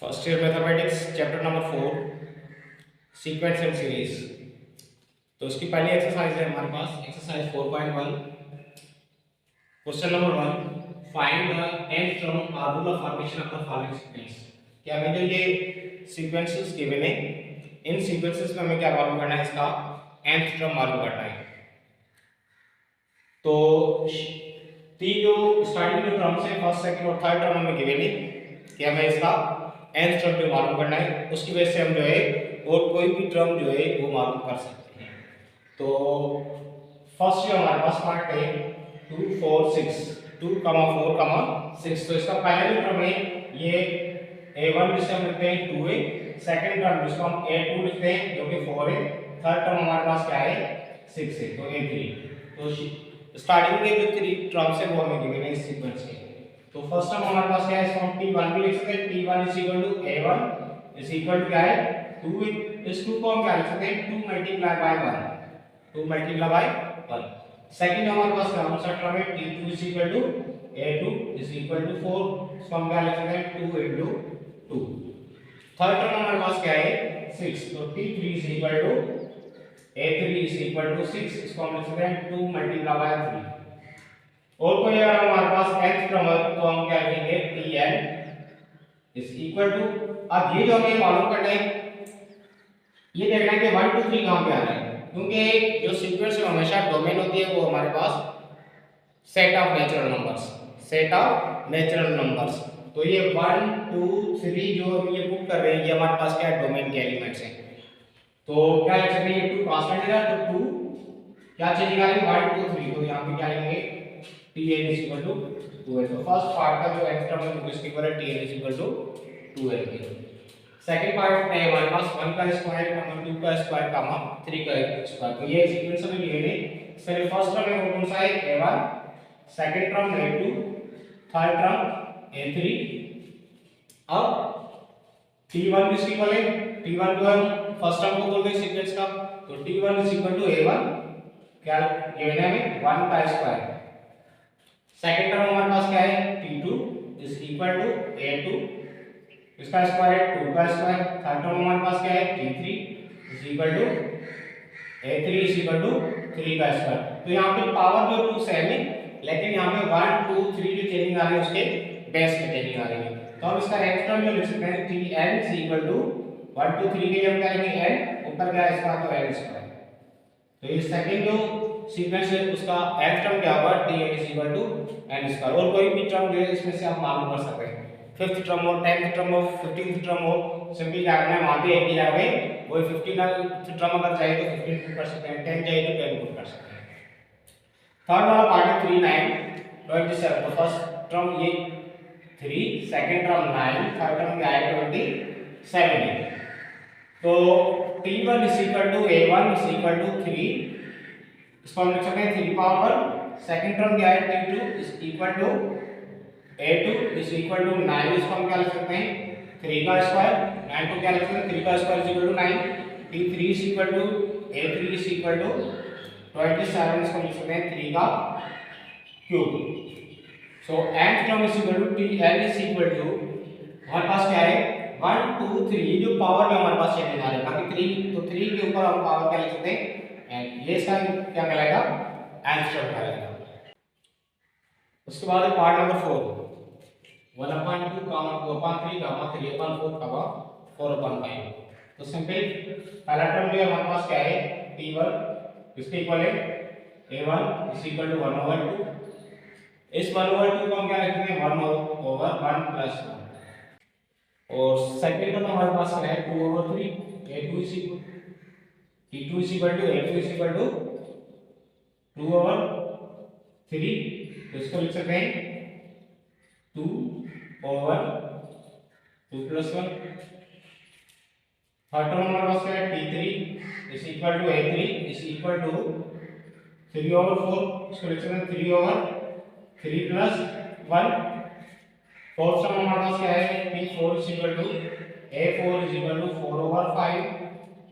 First year mathematics chapter number 4 sequence and series. तो उसकी पहली एक्सरसाइज है हमारे पास exercise 4.1। Question number 1, find the nth term और rule of formation of the following sequence. क्या हमें जो ये सीक्वेंसेस गिवन है, इन सीक्वेंसेस में हमें क्या मालूम करना है, इसका nth टर्म मालूम करना है। तो तीन जो स्टार्टिंग जो टर्म्स है, फर्स्ट सेकंड और थर्ड टर्म हमें गिवन है कि हमें इसका nth टर्म जो मालूम करना है, उसकी वजह से हम जो है और कोई भी टर्म जो है वो मालूम कर सकते हैं। तो फर्स्ट जो हमारे पास पार्ट है 2 4 6, 2, 4, 6। तो इसका पहला जो टर्म है ये a1 जिसे हम लिखते हैं 2 है, सेकंड टर्म जिसको हम a2 लिखते हैं जो कि 4 है, थर्ड टर्म हमारे पास क्या है 6 है, तो a3। तो स्टार्टिंग के जो थ्री टर्म्स है वो हमें गिवन है इस सीक्वेंस के। तो फर्स्ट टर्म हमारे पास क्या है, इसको हम t1 भी लिख सकते हैं, t1 a1 is equal to क्या है 2। इस 2 को हम क्या लिख सकते हैं 2 multiply by 1, 2 multiply by 1। Second हमारे पास कौन सा टर्म है t2 is equal to a2 is equal to 4, इसको हम क्या लिख सकते हैं 2 into 2। थर्ड टर्म हमारे पास क्या है 6, तो t3 is equal to a3 is equal to 6, इसको हम लिख सकते हैं 2 मल्टीप्लाई बाय 3। और कोई अगर हमारे पास nth टर्म है तो हम क्या लिखेंगे tn इज इक्वल टू, अब ये जो हमें मालूम करना है, ये देखना है कि 1 2 3 कहां पे आ रहा है, क्योंकि जो सीक्वेंस में हमेशा डोमेन होती है वो हमारे पास set of natural numbers, set of natural numbers. तो ये 1 2 3 जो हम ये बुक कर रहे हैं, ये हमारे पास क्या है डोमेन के एलिमेंट्स हैं। तो क्या लिख सकते हैं, ये 2 कांस्टेंट है तो 2 क्या चेंज करेंगे 1 2 3, तो यहां पे क्या लिखेंगे tn इज इक्वल टू 2 है। तो फर्स्ट पार्ट का जो nth टर्म है वो इसके इक्वल है tn इज इक्वल टू 2 है। सेकंड पार्ट में हमारे पास 1 का स्क्वायर कॉमा 2 का स्क्वायर कॉमा 3 का स्क्वायर, तो ये सीक्वेंस में गिवन है। इसमें फर्स्ट टर्म है वो कौन सा है a1, second term a2, third term a3। अब t1 किसके इक्वल है, t1 को हम फर्स्ट टर्म को बोलते हैं सीक्वेंस का, तो t1 is equal to a1 क्या गिवन है हमें 1 का स्क्वायर। सेकंड टर्म हमारे पास क्या है t2 is equal to a2, इसका स्क्वायर है 2 का स्क्वायर। थर्ड टर्म हमारे पास क्या है t3 is equal to a3 is equal to 3 का स्क्वायर। तो यहाँ पे पावर जो 2 सेम है, लेकिन यहाँ पे 1 2 3 जो चेंजिंग आ रही है उसके बेस में चेंजिंग आ रही है। तो हम इसका नेक्स्ट टर्म जो लिख सकते हैं tn इज इक्वल टू 1 2 3 के लिए हम क्या लिखेंगे n, ऊपर क्या है इसका तो n स्क्वायर। तो ये सेकंड जो सीक्वेंस है उसका nth टर्म क्या होगा tn is equal to n square. और कोई भी टर्म जो है इसमें से आप मालूम कर सकते हैं, फिफ्थ टर्म हो, 10th टर्म हो, 15th टर्म हो, सिंपली क्या करना है वहां पे एक ही जगह पे वही 15th टर्म अगर चाहिए तो 15 पुट कर सकते हैं, 10 चाहिए तो 10 पुट कर सकते हैं। थर्ड वाला पार्ट है 3 9 27। तो फर्स्ट टर्म ये 3, सेकंड टर्म 9, थर्ड टर्म क्या है 27 है। तो t1 is equal to a1 is equal to 3, इसको हम लिख सकते हैं 3 पावर पर। सेकंड टर्म क्या है t2 is equal to a2 is equal to 9, इसको हम क्या लिख सकते हैं 3 का स्क्वायर। 9 को क्या लिख सकते हैं 3 का square is equal to 9। t3 is equal to a3 is equal to 27, इसको लिख सकते हैं 3 का cube. So nth term is equal to tn is equal to हमारे पास क्या है 1 2 3 जो पावर में हमारे पास चेंज आ रहा है, बाकी 3 तो 3 के ऊपर हम पावर क्या लिख सकते हैं n, ये इसका क्या कहलाएगा nth टर्म कहलाएगा। उसके बाद पार्ट नंबर 4 1/2 कामा 2/3 कामा 3/4 कामा 4/5। तो सिंपल पहला टर्म जो हमारे पास क्या है t1 इसके इक्वल है a1 इज इक्वल टू 1/2। इस 1/2 को हम क्या लिखते हैं 1/1 प्लस 1। और सेकंड टर्म हमारे पास क्या है 2/3 a2 is equal t2 is equal to a2 is equal to 2/3, तो इसको लिख सकते हैं 2/2 प्लस 1। थर्ड टर्म हमारे पास क्या है t3 is equal to a3 is equal to 3/4, इसको लिख सकते हैं 3/3 प्लस 1। फोर्थ टर्म हमारे पास क्या है t4 is equal to a4 is equal to 4/5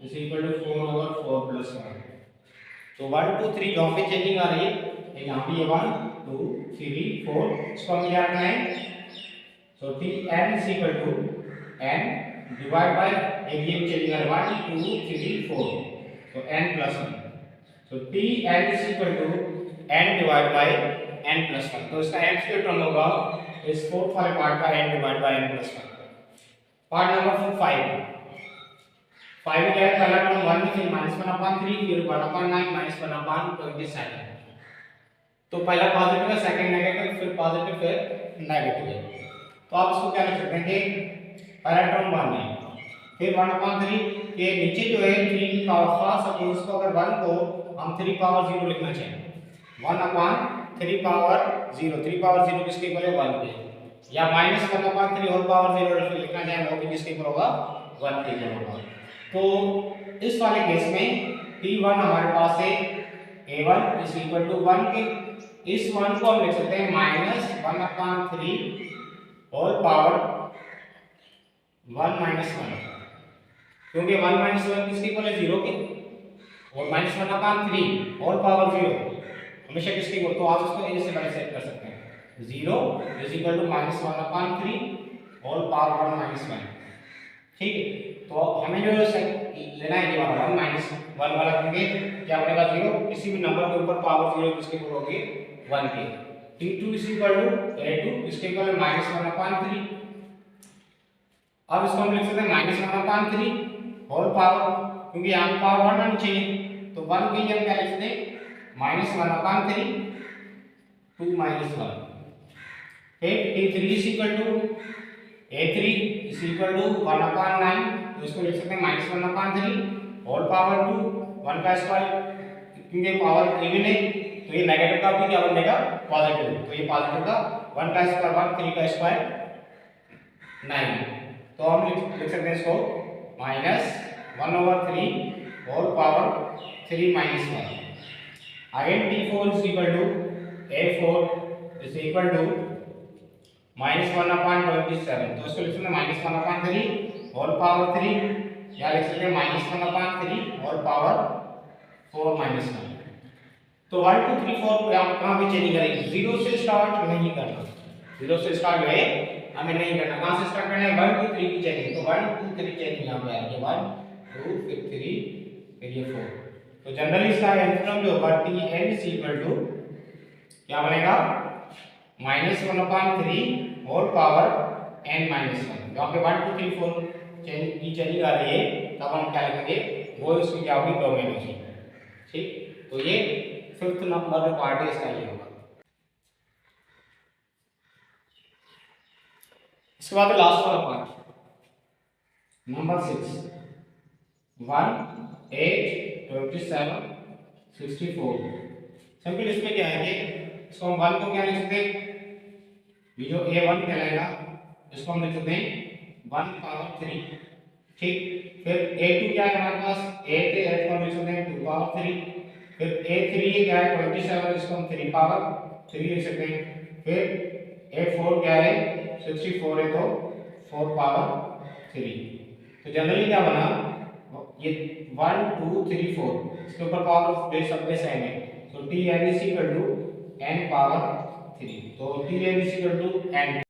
is equal to 4/4 plus 1। तो 1 2 3 जहां पे चेंजिंग आ रही है, यहाँ पे ये 1 2 3 4, इसको हम क्या करना है, so tn is equal to n divide bye एक ये चलेगा 1 2 3 4 तो n प्लस 1 तो t n is equal to n divide by n plus 1 तो इसका n स्क्वायर टर्म होगा इस फोर्थ वाले पार्ट का n divide by n plus 1 part number 5 5 क्या है पहला टर्म 1 फिर -1/3 फिर 1/9 -1/27 तो पहला पॉजिटिव है सेकंड नेगेटिव फिर पॉजिटिव फिर नेगेटिव है तो आप इसको क्या लिख सकते हैं कि पहला टर्म 1 है फिर 1/3 के नीचे जो है 3 की पावर फर्स्ट सपोज इसको अगर 1 को हम 3 पावर 0 लिखना चाहें 1/3 पावर 0 3 पावर 0 किसके इक्वल है 1 के या -1/3 होल पावर 0 लिखना चाहें वो भी किसके इक्वल होगा 1 के इक्वल होगा तो इस वाले केस में t1 हमारे पास है a1 इज इक्वल टू 1 के इस 1 को हम लिख सकते हैं -1/3 होल पावर 1 -1 क्योंकि 1 -1 किसके इक्वल है 0 के और -1/3 होल पावर 0 हमेशा किसके इक्वल तो आप इसको a से बड़े सेट कर सकते हैं 0 is equal to -1/3 whole power 1 -1 ठीक है तो हमें जो लेना है ये वाला 1 वाला क्योंकि क्या बनेगा 0 किसी भी नंबर के ऊपर पावर 0 किसके इक्वल होगी 1 के t2 is equal to a2 इसके इक्वल है -1/3 अब इसको हम लिख सकते हैं -1/3 होल पावर क्योंकि यहाँ पावर 1 आनी चाहिए तो 1 की हम क्या लिख सकते हैं -1/3 2 -1 फिर t3 is equal to a3 is equal to 1/9 तो इसको लिख सकते हैं -1/3 होल पावर 2 1 का स्क्वायर क्योंकि पावर इवन है तो ये नेगेटिव का भी क्या बनेगा पॉजिटिव तो ये पॉजिटिव का 1 का स्क्वायर 1 3 का स्क्वायर 9 तो हम लिख सकते हैं इसको -1/3 whole power 3 -1 again t4 is equal to a4 is equal to -1/27 तो इसको लिख सकते हैं -1/3 होल पावर 3 या लिख सकते हैं -1/3 होल पावर 4 -1 तो 1 2 3 4 पे हम कहां पे चेंज करेंगे 0 से स्टार्ट नहीं करना 0 से स्टार्ट है हमें नहीं करना कहां से स्टार्ट करना है 1 2 3 की चेंजिंग तो 1 2 3 चेंजिंग यहां पे आएगी 1 2 फिर 3 फिर ये 4 तो जनरली इसका आंसर जो होगा tn इज इक्वल टू क्या बनेगा -1/3 होल पावर n -1 यहाँ पे 1 2 3 4 चेंज की चेंजिंग आ रही है तब हम क्या लिखेंगे वो इसकी क्या होगी डोमेन होगी ठीक तो ये फिफ्थ नंबर का पार्ट है इसका ये होगा इसके बाद लास्ट वाला पार्ट नंबर 6 1 8 27 64 सिंपल इसमें क्या है कि इसको हम 1 को क्या लिख सकते हैं ये जो a1 कहलाएगा इसको हम लिख सकते हैं 1 पावर 3 ठीक फिर a2 क्या है हमारे पास 8 है 8 को हम लिख सकते हैं 2 पावर 3 फिर a3 क्या है 27 इसको हम 3 पावर 3 लिख सकते हैं फिर a4 क्या है 64 है तो 4 पावर 3 तो जनरली क्या बना ये 1 2 3 4 इसके ऊपर पावर ऑफ बेस सब बेस आएंगे तो tn is equal to n power 3 तो tn is equal to n